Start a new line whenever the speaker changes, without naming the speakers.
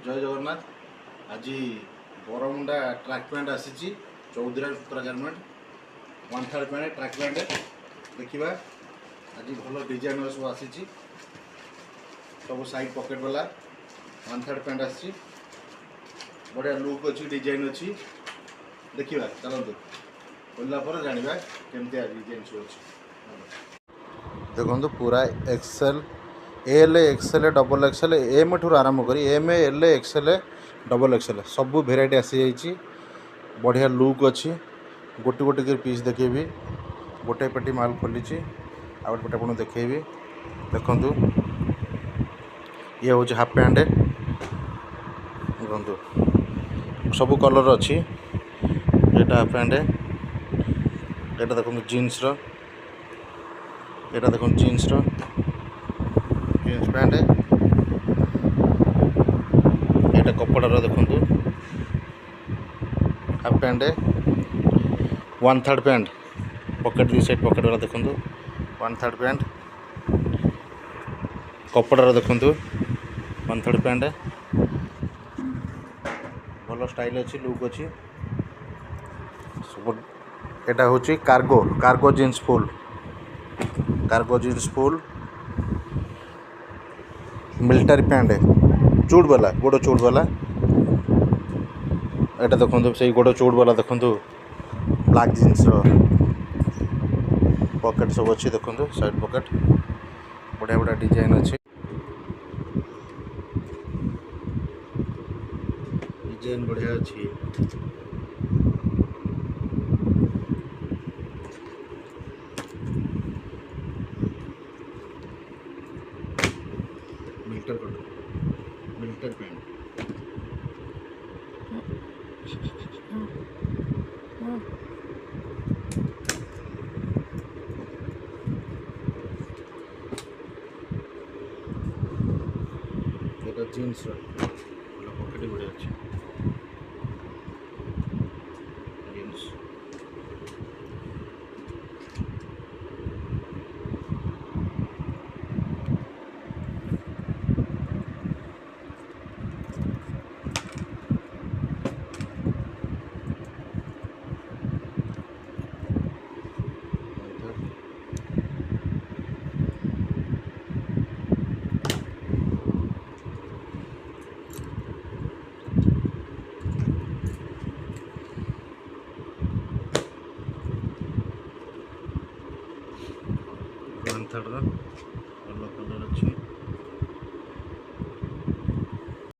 जय जगन्नाथ। आज Bermuda track pant आसी चौधरी सूत्रा गारमेंट 1/3 पैंट ट्रैक पैंट देखा। आज भल डिजाइन सब आसी सब साइड पॉकेट वाला 1/3 पैंट आसी बढ़िया लुक अच्छी डिजाइन अच्छी देखा। चलते खोलला जाना केमती डिजाइन सब अच्छी देखो पूरा XL L XL double XL M ठूर आरंभ कर M L XL double XL सब भेराइटी आसी जाइए। बढ़िया लुक अच्छी गोटे गोटे कर पीस देखेबी गोटे पेटी माल खोली आ गोटे पेटी आप देखेबी देखु ये हूँ हाफ पैंट देखु सब कलर अच्छी एटा हाफ पैंट एटा देखो जीन्स एटा देखो जीन्स जीन्स पैंट एटा कपड़ार देखु हाफ पैंट 1/3 पैंट पॉकेट दी साइड पॉकेट वाला देखु 1/3 पैंट कपड़ार देखु 1/3 पैंट भल स्टाइल अच्छी लुक अच्छी सब एटा हूँ cargo cargo jeans full military pant चूड़ वाला गोड़ चूड़ वाला एटा देखो से गोड़ चूड़ वाला देखो ब्लैक जीन्स पॉकेट सब अच्छी देखो साइड पॉकेट बढ़िया बढ़िया डिजाइन अच्छी डिजाइन बढ़िया अच्छी मिलिटर पैंट जीन्स पॉकेट बढ़िया अच्छी जीन्स वन थर्ड